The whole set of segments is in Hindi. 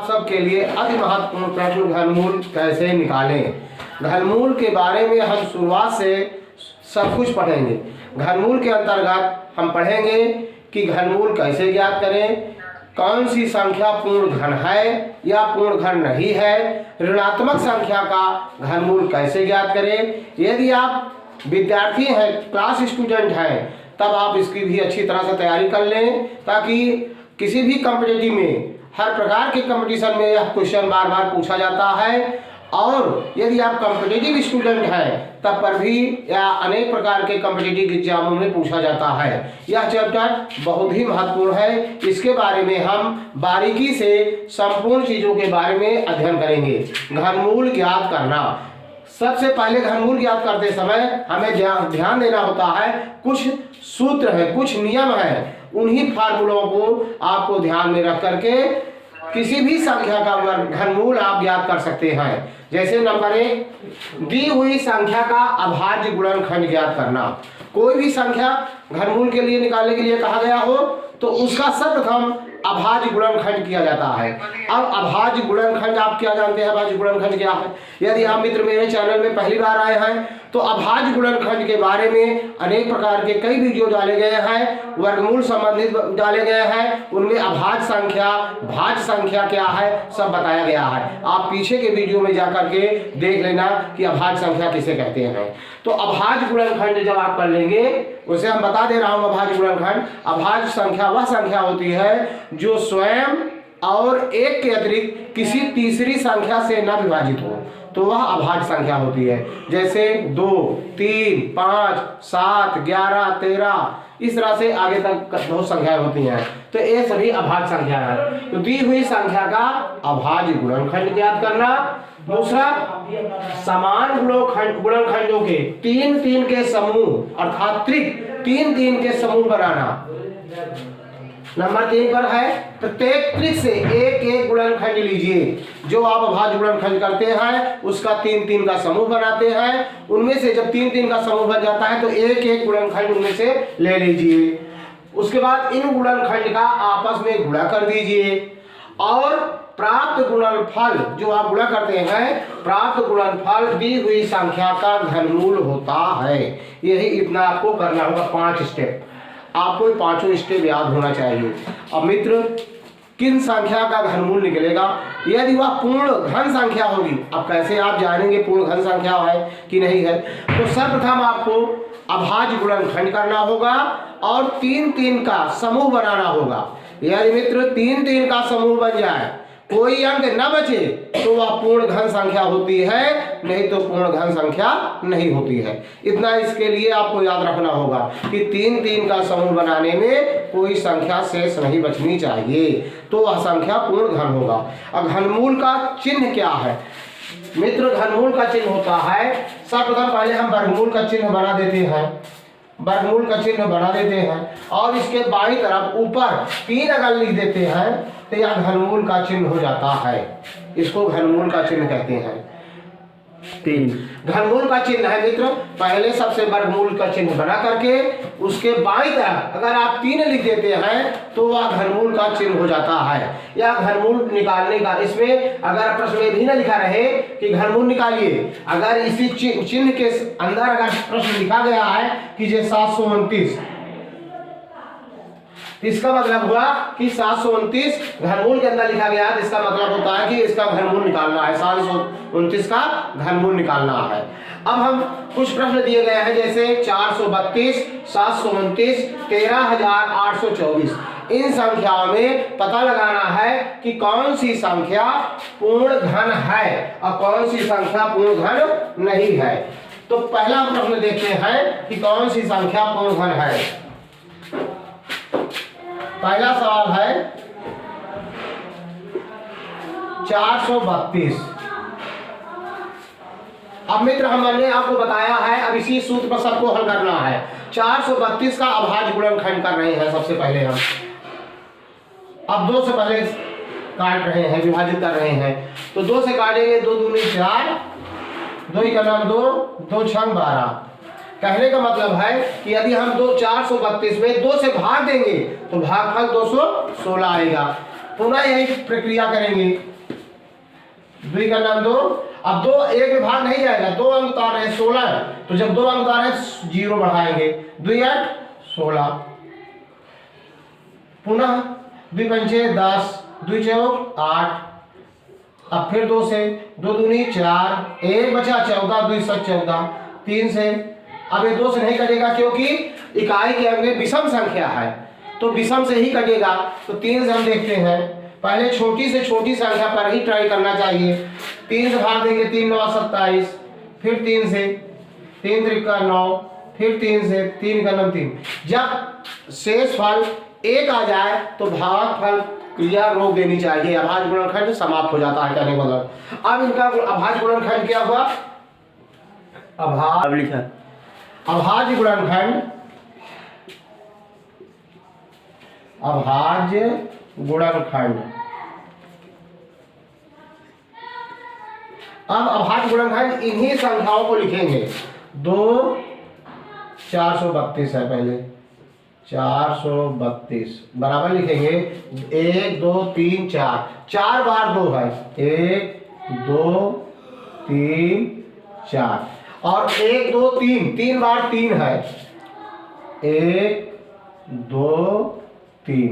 सब के लिए अति महत्वपूर्ण प्रश्न, घनमूल कैसे निकालें। घनमूल के बारे में हम शुरुआत से सब कुछ पढ़ेंगे। घनमूल के अंतर्गत हम पढ़ेंगे कि घनमूल कैसे ज्ञात करें, कौन सी संख्या पूर्ण घन है या पूर्ण घन नहीं है, ऋणात्मक संख्या का घनमूल कैसे ज्ञात करें। यदि आप विद्यार्थी हैं, क्लास स्टूडेंट हैं, तब आप इसकी भी अच्छी तरह से तैयारी कर लें, ताकि किसी भी कॉम्पिटिटिव में, हर प्रकार के कंपटीशन में यह क्वेश्चन बार बार पूछा जाता है। और यदि आप कॉम्पिटिटिव स्टूडेंट हैं तब पर भी या अनेक प्रकार के कॉम्पिटिटिव एग्जामों में पूछा जाता है। यह चैप्टर बहुत ही महत्वपूर्ण है। इसके बारे में हम बारीकी से संपूर्ण चीज़ों के बारे में अध्ययन करेंगे। घनमूल ज्ञात करना, सबसे पहले घनमूल ज्ञात करते समय हमें ध्यान देना होता है। कुछ सूत्र है, कुछ नियम है, उन्हीं फार्मूलों को आपको ध्यान में रख करके किसी भी संख्या का घनमूल आप ज्ञात कर सकते हैं। जैसे नंबर 1, दी हुई संख्या का अभाज्य गुणनखंड ज्ञात करना। कोई भी संख्या घनमूल के लिए निकालने के लिए कहा गया हो तो उसका सर्वप्रथम अभाज्य गुणनखंड किया जाता है। अब अभाज्य गुणनखंड आप क्या जानते हैं, अभाज्य गुणनखंड क्या है? यदि आप मित्र मेरे चैनल में पहली बार आए हैं तो अभाज्य गुणनखंड के बारे में अनेक प्रकार के कई वीडियो डाले गए हैं, वर्गमूल संबंधित डाले गए हैं। उनमें अभाज्य संख्या, भाज्य संख्या क्या है, सब बताया गया है। आप पीछे के वीडियो में जाकर के देख लेना कि अभाज्य संख्या किसे कहते हैं। तो अभाज्य गुणनखंड जब आप कर लेंगे, उसे हम बता दे रहा हूं। अभाज्य गुणनखंड, अभाज्य संख्या वह संख्या होती है जो स्वयं और एक के अतिरिक्त किसी तीसरी संख्या से न विभाजित हो, तो वह अभाज्य संख्या होती है। जैसे 2, 3, 5, 7, 11, 13, इस तरह से आगे तक बहुत संख्याएं होती हैं। तो ये सभी अभाज्य संख्या है। तो दी हुई संख्या का अभाज्य गुणनखंड ज्ञात करना। दूसरा, समान गुणनखंडों के 3-3 के समूह अर्थात त्रिक 3-3 के समूह बनाना। नंबर 3 पर है, प्रत्येक त्रिक से एक गुणनखंड लीजिए। जो आप अभाज्य गुणनखंड करते हैं उसका 3-3 का समूह बनाते हैं। उनमें से जब 3-3 का समूह बन जाता है तो एक गुणनखंड उनमें से ले लीजिए। उसके बाद इन गुणनखंड का आपस में गुणा कर दीजिए और प्राप्त गुणनफल जो आप गुणा करते हैं, प्राप्त गुणनफल दी हुई संख्या का घनमूल होता है। यही इतना आपको करना होगा, 5 स्टेप। आपको 5 स्टेप याद होना चाहिए। अब मित्र, किन संख्या का घनमूल निकलेगा? यदि वह पूर्ण घन संख्या होगी। अब कैसे आप जानेंगे पूर्ण घन संख्या है कि नहीं है? तो सर्वप्रथम आपको अभाज्य गुणनखंड करना होगा और 3-3 का समूह बनाना होगा। यदि मित्र 3-3 का समूह बन जाए, कोई अंक न बचे, तो वह पूर्ण घन संख्या होती है, नहीं तो पूर्ण घन संख्या नहीं होती है। इतना इसके लिए आपको याद रखना होगा कि 3-3 का समूह बनाने में कोई संख्या शेष नहीं बचनी चाहिए, तो वह संख्या पूर्ण घन होगा। अब घनमूल का चिन्ह क्या है? मित्र, घनमूल का चिन्ह होता है, सर्वप्रथम पहले हम वर्गमूल का चिन्ह बना देते हैं। वर्गमूल का चिन्ह बना देते हैं और इसके बाईं तरफ ऊपर 3 अगर लिख देते हैं तो यह घनमूल का चिन्ह हो जाता है। इसको घनमूल का चिन्ह कहते हैं। 3 घनमूल का चिन्ह है मित्र। पहले सबसे वर्गमूल का चिन्ह बना करके उसके बाईं तरफ अगर आप 3 लिख देते हैं तो वह घनमूल का चिन्ह हो जाता है। या घनमूल निकालने का, इसमें अगर प्रश्न में भी ना लिखा रहे कि घनमूल निकालिए, अगर इसी चिन्ह के अंदर अगर प्रश्न लिखा गया है कि जे 729, इसका मतलब हुआ कि 729 घनमूल के अंदर लिखा गया है, इसका मतलब होता है कि इसका घनमूल निकालना है, 729 का घनमूल निकालना है। अब हम कुछ प्रश्न दिए गए हैं, जैसे 432, 729, 13,824। इन संख्याओं में पता लगाना है कि कौन सी संख्या पूर्ण घन है और कौन सी संख्या पूर्ण घन नहीं है। तो पहला प्रश्न देखते हैं कि कौन सी संख्या पूर्ण घन है। पहला सवाल है 432। अब मित्र, हमने आपको बताया है, अब इसी सूत्र पर सबको हल करना है। 432 का अभाज्य गुणनखंड कर रहे हैं सबसे पहले हम। अब 2 से पहले काट रहे हैं, विभाजित कर रहे हैं। तो 2 से काटेंगे, 2 दूनी 4, 2 का नाम 2, 2 छंग 12। कहने का मतलब है कि यदि हम 432 में 2 से भाग देंगे तो भागफल 216 आएगा। पुनः यही प्रक्रिया करेंगे। 2 का नाम 2, अब 2 1 में भाग नहीं जाएगा, 2 अंक उतार रहे 16, तो जब 2 अंक उतार रहे 0 बढ़ाएंगे, 2 8 16, पुनः 2 पंचे 10, 2 चौक 8, अब फिर 2 से, 2 दूनी 4, 1 बचा 14, 2 7 14, 3 से, अब ये 2 से नहीं कटेगा क्योंकि इकाई के अंग में विषम संख्या है, तो विषम से ही कटेगा। तो 3 से हम देखते हैं, पहले छोटी से छोटी संख्या पर ही ट्राई करना चाहिए। 3 से भाग देंगे, 3 9 27, फिर 3 से, 3 त्रिका 9, फिर 3 से, 3 का 9 3। जब शेष फल 1 आ जाए तो भागफल क्रिया रोक देनी चाहिए, अभाज्य गुणनखंड समाप्त हो जाता है कहने का मतलब। अब इनका अभाज्य गुणनखंड क्या हुआ? अभाज्य गुणनखंड, अभाज्य गुणनखंड। अब अभाज्य गुणनखंड इन्हीं संख्याओं को लिखेंगे। 2 432 है, पहले 432 बराबर लिखेंगे 1 2 3 4, 4 बार 2 है, 1 2 3 4, और 1 2 3, 3 बार 3 है, 1 2 3।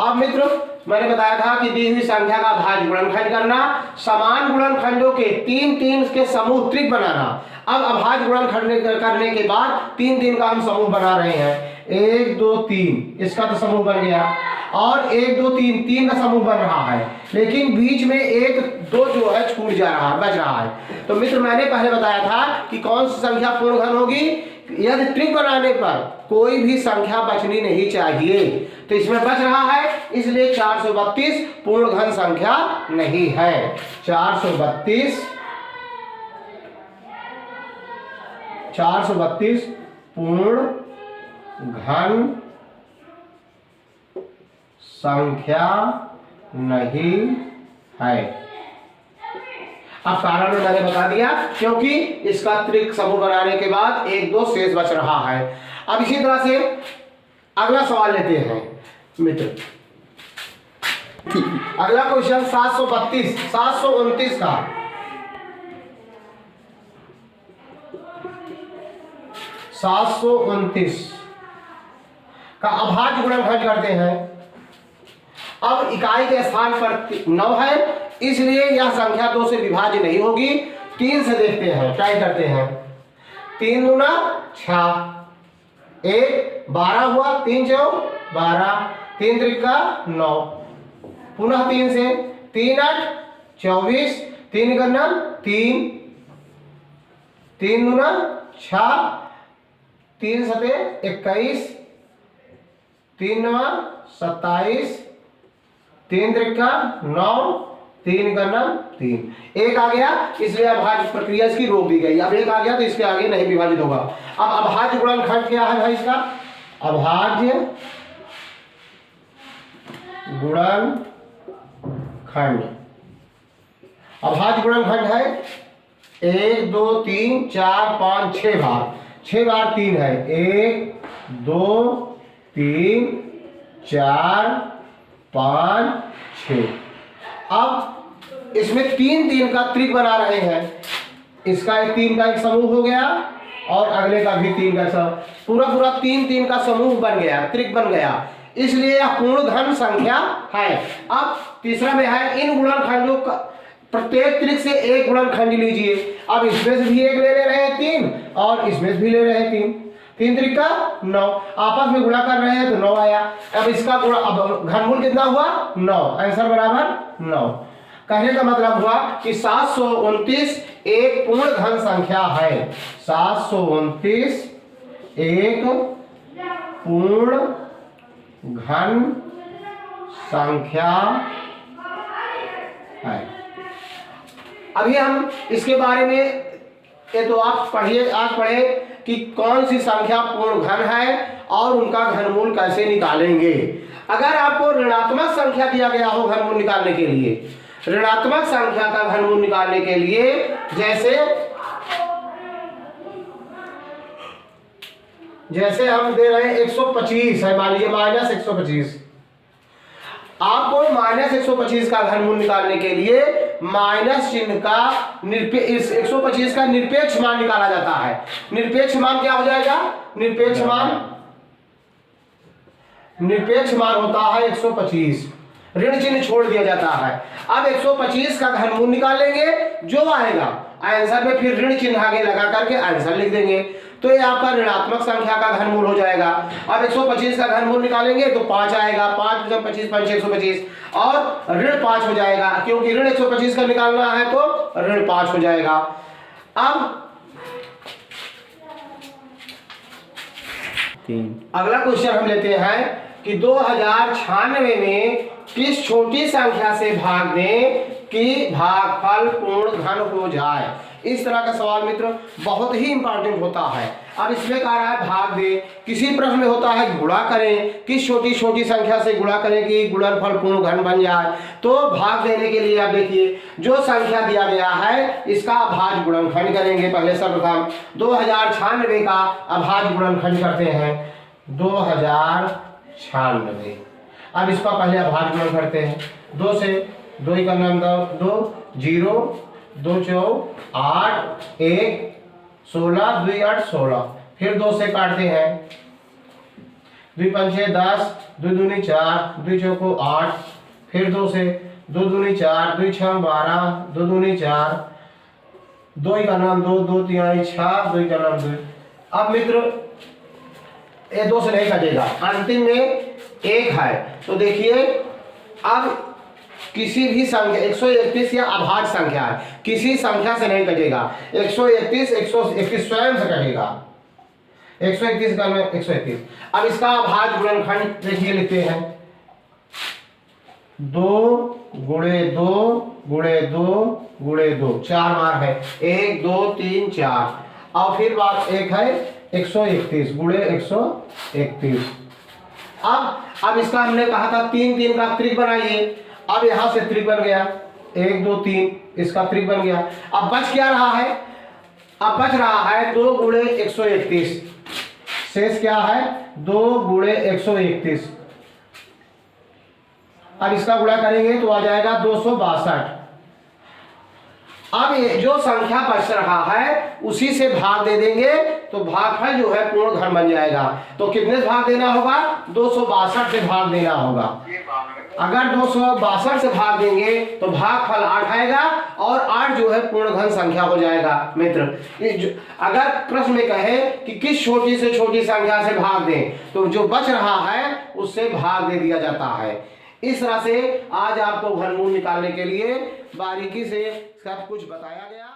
अब मित्रों मैंने बताया था कि दी हुई संख्या का अभाज्य गुणनखंड करना, समान गुणनखंडों के 3 के समूह त्रिक बनाना। अब अभाज्य गुणनखंड करने के बाद 3 का हम समूह बना रहे हैं, 1 2 3, इसका तो समूह बन गया, और 1 2 3 का समूह बन रहा है, लेकिन बीच में 1 2 जो है छूट जा रहा है, बच रहा है। तो मित्र मैंने पहले बताया था कि कौन सी संख्या पूर्ण घन होगी, यदि त्रिक बनाने पर कोई भी संख्या बचनी नहीं चाहिए, तो इसमें बच रहा है, इसलिए 432 पूर्ण घन संख्या नहीं है। 432 पूर्ण घन संख्या नहीं है। अब कारण मैंने बता दिया, क्योंकि इसका त्रिक समूह बनाने के बाद 1 2 शेष बच रहा है। अब इसी तरह से अगला सवाल लेते हैं मित्र। अगला क्वेश्चन 729 का। 729 का अभाज्य गुणनखंड करते हैं। अब इकाई के स्थान पर 9 है, इसलिए यह संख्या 2 से विभाज्य नहीं होगी। 3 से देखते हैं, ट्राई करते हैं। 3 दूना 6, 1 12 हुआ, 3 चौक 12, 3 त्रिका 9, पुनः 3 से, 3 8 24, 3 करना 3, 3 दूना 6, 3 सते 21, 3 9 27, 3 त्रिका 9, 3 करना 3, 1 आ गया, इसलिए अभाज्य प्रक्रिया इसकी रोक दी गई। अब 1 आ गया तो इसके आगे नहीं विभाजित होगा। अब अभाज्य गुणनखंड क्या है भाई इसका? अभाज्य गुणनखंड, अभाज्य गुणनखंड है 1 2 3 4 5 6 बार, 6 बार 3 है, 1 2 3 4 5 6। अब इसमें 3 का त्रिक बना रहे हैं, इसका 3 का एक समूह हो गया और अगले का भी 3 का समूह, पूरा 3 का समूह बन गया, त्रिक बन गया, इसलिए यह पूर्ण घन संख्या है। अब तीसरा में है इन गुणनखंडों का प्रत्येक त्रिक से एक गुणनखंड लीजिए। अब इसमें से भी एक ले रहे हैं 3 और इसमें से भी ले रहे हैं 3, 3 त्रिका 9, आपस में गुणा कर रहे हैं तो 9 आया। अब इसका गुणा, अब घनमूल कितना हुआ? 9, आंसर बराबर 9। कहने का मतलब हुआ कि 729 एक पूर्ण घन संख्या है। 729 एक पूर्ण घन संख्या है। अभी हम इसके बारे में ये तो आप पढ़िए, आज पढ़े कि कौन सी संख्या पूर्ण घन है और उनका घनमूल कैसे निकालेंगे। अगर आपको ऋणात्मक संख्या दिया गया हो घनमूल निकालने के लिए, ऋणात्मक संख्या का घनमूल निकालने के लिए जैसे हम दे रहे हैं 125 है, मान लीजिए -125। आपको -125 का घनमूल निकालने के लिए माइनस चिन्ह का इस 125 का निरपेक्ष मान निकाला जाता है। निरपेक्ष मान क्या हो जाएगा? निरपेक्ष मान होता है 125, ऋण चिन्ह छोड़ दिया जाता है। अब 125 का घनमूल निकाल लेंगे, जो आएगा आंसर में फिर ऋण चिन्ह आगे लगा करके आंसर लिख देंगे, तो ये आपका ऋणात्मक संख्या का घनमूल हो जाएगा। अब 125 का घनमूल निकालेंगे तो 5 आएगा, 5 × 25 5 125 और ऋण 5 हो जाएगा, क्योंकि ऋण 125 का निकालना है तो ऋण 5 हो जाएगा। अब अगला क्वेश्चन हम लेते हैं कि 2096 में किस छोटी संख्या से भाग दें कि भागफल पूर्ण घन हो जाए। इस तरह का सवाल मित्र बहुत ही इंपॉर्टेंट होता है। अब इसमें कह रहा है भाग दे, किसी प्रश्न में होता है गुणा करें, किस छोटी छोटी संख्या से गुणा करें कि गुणनफल पूर्ण घन बन जाए। तो भाग देने के लिए आप देखिए जो संख्या दिया गया है इसका अभाज्य गुणनखंड करेंगे। पहले सर्वप्रथम 2096 का अभाज्य गुणनखंड करते हैं 2096। अब इसका पहले अभाज्य गुणन करते हैं 2 से, 2 का नाम 2 0 2 4 8 1 16 2 8 16, फिर 2 से काटते हैं 2 5 10 2 दूनी 4 2 चौको 8, फिर 2 से 2 दूनी 4 2 6 12 2 दूनी 4 2 का नाम 2 2 3 6 2 का नाम 2। अब मित्र ये 2 से नहीं कटेगा, अंतिम में 1 है। तो देखिए अब किसी भी संख्या 131 या अभाज्य संख्या है, किसी संख्या से नहीं कटेगा। 131 स्वयं से कटेगा, 131 का 131। अब इसका अभाज्य गुणनखंड देखिए लिखते हैं 2 × 2 × 2 × 2, 4 बार है 1 2 3 4, और फिर बात 1 है 131 × 131। अब इसका हमने कहा था 3 3 का त्रिक बनाइए। अब यहां से त्रिक बन गया 1 2 3, इसका त्रिक बन गया। अब बच क्या रहा है? अब बच रहा है 2 × 131, शेष क्या है 2 × 131। अब इसका गुणा करेंगे तो आ जाएगा 262। अब ये जो संख्या बच रहा है उसी से भाग दे देंगे तो भागफल जो है पूर्ण घन बन जाएगा। तो कितने से भाग देना होगा? 262 से भाग देना होगा। अगर 262 से भाग देंगे तो भागफल 8 आएगा और 8 जो है पूर्ण घन संख्या हो जाएगा। मित्र अगर प्रश्न में कहे कि किस छोटी से छोटी संख्या से भाग दें तो जो बच रहा है उससे भाग दे दिया जाता है। इस तरह से आज आपको घनमूल निकालने के लिए बारीकी से सब कुछ बताया गया।